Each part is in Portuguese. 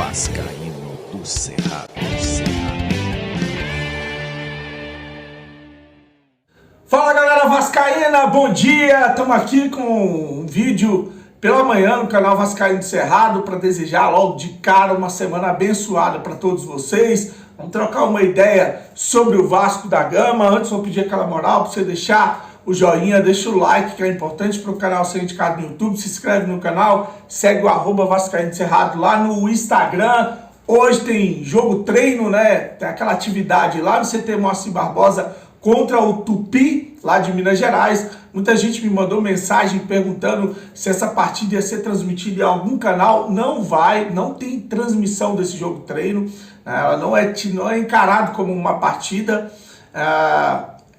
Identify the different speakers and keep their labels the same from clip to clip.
Speaker 1: Vascaíno do Cerrado.
Speaker 2: Fala galera vascaína, bom dia! Estamos aqui com um vídeo pela manhã no canal Vascaíno do Cerrado para desejar logo de cara uma semana abençoada para todos vocês. Vamos trocar uma ideia sobre o Vasco da Gama. Antes vou pedir aquela moral para você deixar o joinha, deixa o like que é importante para o canal ser indicado no YouTube, se inscreve no canal, segue o @Vascaíno do Cerrado lá no Instagram. Hoje tem jogo treino, né? Tem aquela atividade lá no CT Moacir Barbosa contra o Tupi, lá de Minas Gerais. Muita gente me mandou mensagem perguntando se essa partida ia ser transmitida em algum canal. Não vai, não tem transmissão desse jogo treino. Ela não é encarado como uma partida.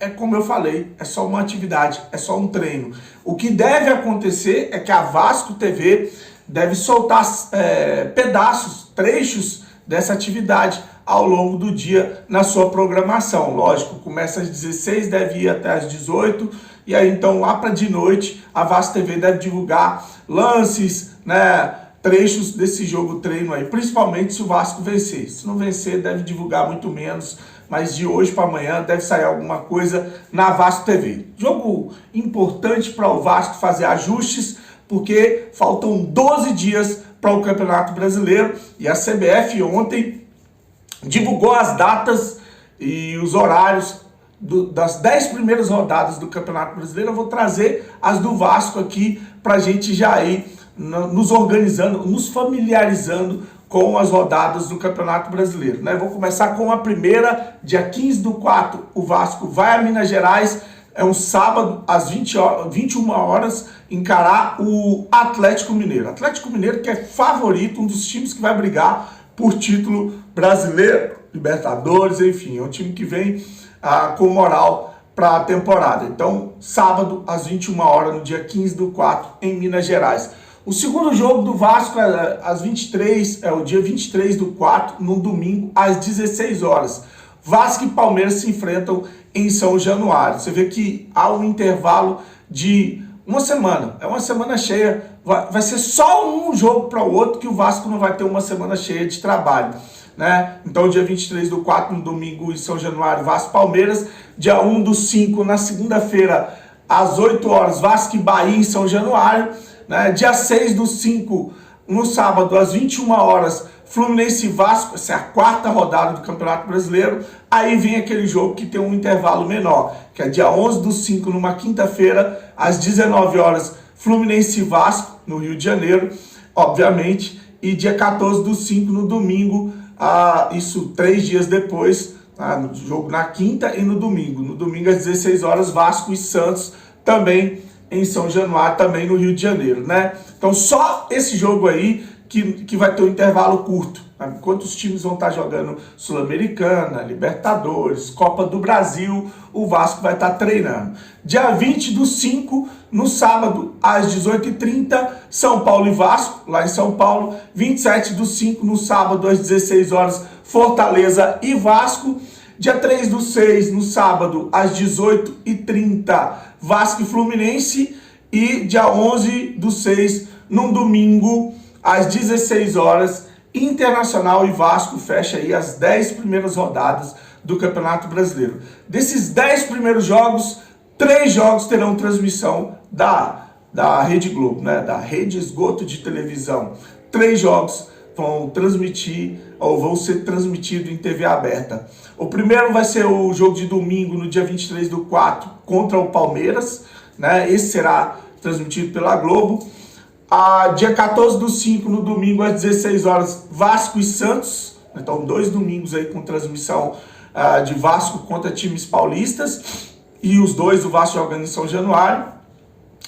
Speaker 2: É como eu falei, é só uma atividade, é só um treino. O que deve acontecer é que a Vasco TV deve soltar pedaços, trechos dessa atividade ao longo do dia na sua programação. Lógico, começa às 16, deve ir até às 18, e aí então lá para de noite a Vasco TV deve divulgar lances, né, trechos desse jogo treino aí, principalmente se o Vasco vencer. Se não vencer, deve divulgar muito menos, mas de hoje para amanhã deve sair alguma coisa na Vasco TV. Jogo importante para o Vasco fazer ajustes, porque faltam 12 dias para o Campeonato Brasileiro e a CBF ontem divulgou as datas e os horários das 10 primeiras rodadas do Campeonato Brasileiro. Eu vou trazer as do Vasco aqui para a gente já ir nos organizando, nos familiarizando com as rodadas do Campeonato Brasileiro, né? Vou começar com a primeira, dia 15/4, o Vasco vai a Minas Gerais, é um sábado, às 21 horas, encarar o Atlético Mineiro. Atlético Mineiro que é favorito, um dos times que vai brigar por título brasileiro, Libertadores, enfim, é um time que vem com moral para a temporada. Então, sábado, às 21 horas, no dia 15/4, em Minas Gerais. O segundo jogo do Vasco às 23, é o dia 23/4, no domingo, às 16 horas. Vasco e Palmeiras se enfrentam em São Januário. Você vê que há um intervalo de uma semana, é uma semana cheia, vai ser só um jogo para o outro que o Vasco não vai ter uma semana cheia de trabalho, né? Então, dia 23/4, no domingo, em São Januário, Vasco e Palmeiras. Dia 1/5, na segunda-feira, às 8 horas, Vasco e Bahia em São Januário. Né? Dia 6/5, no sábado, às 21 horas, Fluminense e Vasco, essa é a quarta rodada do Campeonato Brasileiro. Aí vem aquele jogo que tem um intervalo menor, que é dia 11/5, numa quinta-feira, às 19 horas, Fluminense e Vasco, no Rio de Janeiro, obviamente. E dia 14/5, no domingo, isso 3 dias depois, no jogo na quinta e no domingo. No domingo, às 16 horas, Vasco e Santos, também em São Januário, também no Rio de Janeiro, né? Então só esse jogo aí que vai ter um intervalo curto, né? Enquanto os times vão estar jogando Sul-Americana, Libertadores, Copa do Brasil, o Vasco vai estar treinando. Dia 20/5, no sábado, às 18h30, São Paulo e Vasco, lá em São Paulo. 27/5, no sábado, às 16 horas, Fortaleza e Vasco. Dia 3/6, no sábado, às 18h30, Vasco e Fluminense. E dia 11/6, no domingo, às 16 horas, Internacional e Vasco. Fecha aí as 10 primeiras rodadas do Campeonato Brasileiro. Desses 10 primeiros jogos, 3 jogos terão transmissão da Rede Globo, né? Da Rede Esgoto de Televisão. 3 jogos vão ser transmitidos em TV aberta. O primeiro vai ser o jogo de domingo, no dia 23/4, contra o Palmeiras, né? Esse será transmitido pela Globo. Dia 14/5, no domingo, às 16 horas, Vasco e Santos. Então, 2 domingos aí com transmissão de Vasco contra times paulistas. E os dois, o Vasco jogando em São Januário.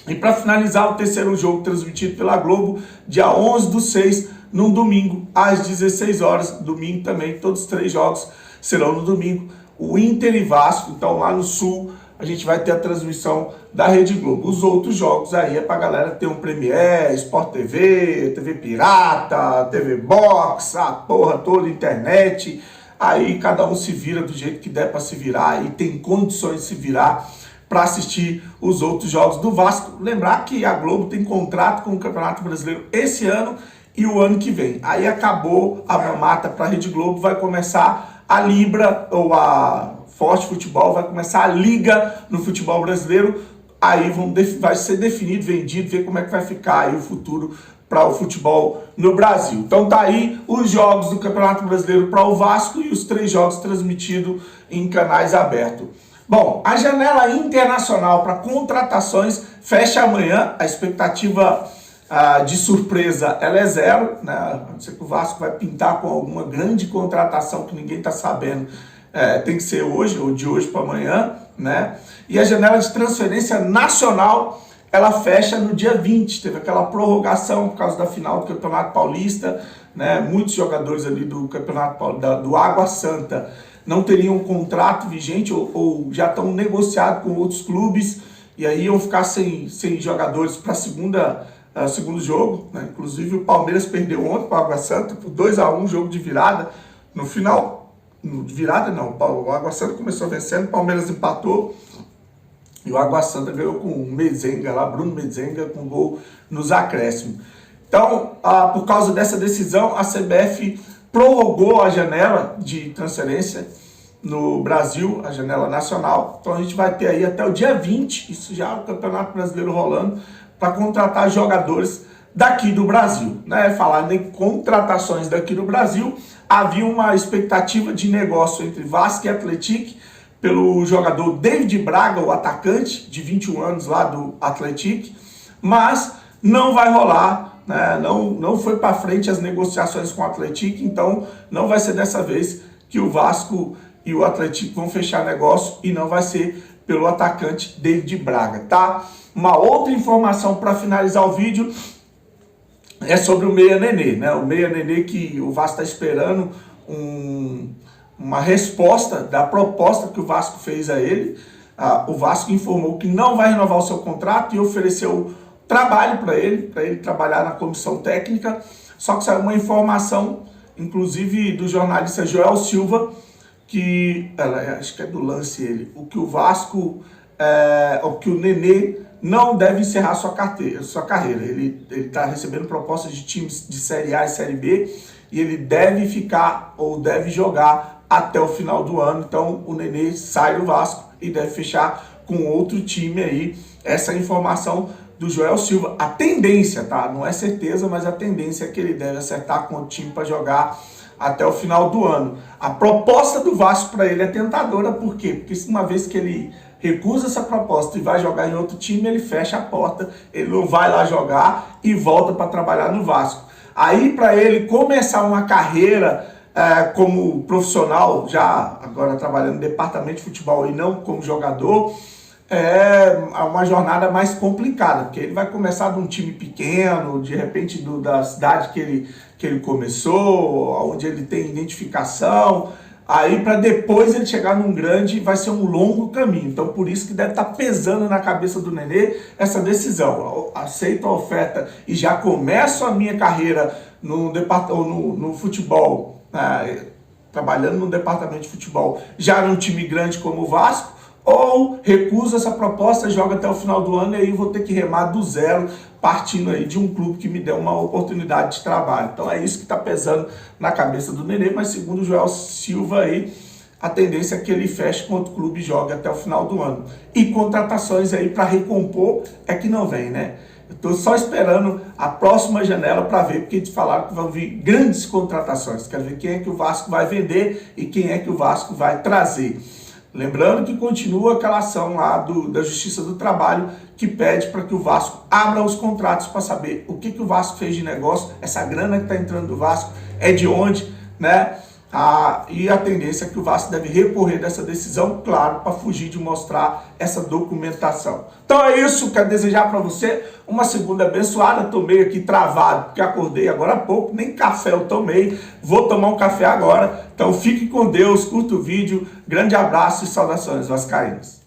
Speaker 2: E para finalizar, o terceiro jogo transmitido pela Globo, dia 11/6, no domingo, às 16 horas. Domingo também, todos os 3 jogos serão no domingo. O Inter e Vasco, então lá no Sul, a gente vai ter a transmissão da Rede Globo. Os outros jogos aí é pra galera ter um Premiere, Sport TV, TV Pirata, TV Box, a porra toda, internet. Aí cada um se vira do jeito que der para se virar e tem condições de se virar para assistir os outros jogos do Vasco. Lembrar que a Globo tem contrato com o Campeonato Brasileiro esse ano e o ano que vem. Aí acabou a mamata para a Rede Globo, vai começar a Libra, ou a Forte Futebol, vai começar a Liga no futebol brasileiro. Aí vai ser definido, vendido, ver como é que vai ficar aí o futuro para o futebol no Brasil. Então tá aí os jogos do Campeonato Brasileiro para o Vasco e os 3 jogos transmitidos em canais abertos. Bom, a janela internacional para contratações fecha amanhã. A expectativa de surpresa ela é 0, né? A não ser que o Vasco vai pintar com alguma grande contratação que ninguém está sabendo. Tem que ser hoje, ou de hoje para amanhã, né? E a janela de transferência nacional, ela fecha no dia 20. Teve aquela prorrogação por causa da final do Campeonato Paulista, né? Muitos jogadores ali do Campeonato do Água Santa não teriam um contrato vigente ou já estão negociados com outros clubes, e aí iam ficar sem jogadores para segundo jogo, né? Inclusive o Palmeiras perdeu ontem para o Água Santa por 2-1, jogo de virada. No final, virada não, o Água Santa começou vencendo, o Palmeiras empatou e o Água Santa ganhou com o Mezenga lá, Bruno Mezenga, com gol nos acréscimos. Então, por causa dessa decisão, a CBF prorrogou a janela de transferência no Brasil, a janela nacional. Então a gente vai ter aí até o dia 20, isso já o Campeonato Brasileiro rolando, para contratar jogadores daqui do Brasil, né? Falando em contratações daqui do Brasil, havia uma expectativa de negócio entre Vasco e Atlético pelo jogador David Braga, o atacante de 21 anos lá do Atlético, mas não vai rolar, né? Não foi para frente as negociações com o Atlético, então não vai ser dessa vez que o Vasco e o Atlético vão fechar negócio, e não vai ser pelo atacante David Braga, tá? Uma outra informação para finalizar o vídeo é sobre o Meia Nenê, né? O Meia Nenê que o Vasco está esperando uma resposta da proposta que o Vasco fez a ele. O Vasco informou que não vai renovar o seu contrato e ofereceu trabalho para ele trabalhar na comissão técnica. Só que saiu uma informação, inclusive do jornalista Joel Silva, que acho que é do Lance ele, que o Vasco, que o Nenê não deve encerrar sua carreira. Ele está recebendo propostas de times de Série A e Série B, e ele deve ficar ou deve jogar até o final do ano. Então o Nenê sai do Vasco e deve fechar com outro time aí. Essa é a informação do Joel Silva. A tendência, tá? Não é certeza, mas a tendência é que ele deve acertar com o time para jogar até o final do ano. A proposta do Vasco para ele é tentadora, por quê? Porque uma vez que ele recusa essa proposta e vai jogar em outro time, ele fecha a porta, ele não vai lá jogar e volta para trabalhar no Vasco. Aí, para ele começar uma carreira como profissional, já agora trabalhando no departamento de futebol e não como jogador, é uma jornada mais complicada, porque ele vai começar de um time pequeno, de repente da cidade que ele começou, onde ele tem identificação, aí para depois ele chegar num grande, vai ser um longo caminho. Então por isso que deve estar pesando na cabeça do Nenê essa decisão. Eu aceito a oferta e já começo a minha carreira no futebol, trabalhando no departamento de futebol, já num time grande como o Vasco, ou recusa essa proposta, joga até o final do ano e aí vou ter que remar do zero, partindo aí de um clube que me deu uma oportunidade de trabalho. Então é isso que está pesando na cabeça do Nenê, mas segundo o Joel Silva aí, a tendência é que ele feche com outro clube e jogue até o final do ano. E contratações aí para recompor é que não vem, né? Eu estou só esperando a próxima janela para ver, porque eles falaram que vão vir grandes contratações. Quero ver quem é que o Vasco vai vender e quem é que o Vasco vai trazer. Lembrando que continua aquela ação lá da Justiça do Trabalho que pede para que o Vasco abra os contratos para saber o que o Vasco fez de negócio, essa grana que está entrando do Vasco é de onde, né? E a tendência é que o Vasco deve recorrer dessa decisão, claro, para fugir de mostrar essa documentação. Então é isso, quero desejar para você uma segunda abençoada. Tomei aqui travado, porque acordei agora há pouco, nem café eu tomei, vou tomar um café agora. Então fique com Deus, curta o vídeo, grande abraço e saudações vascaínas.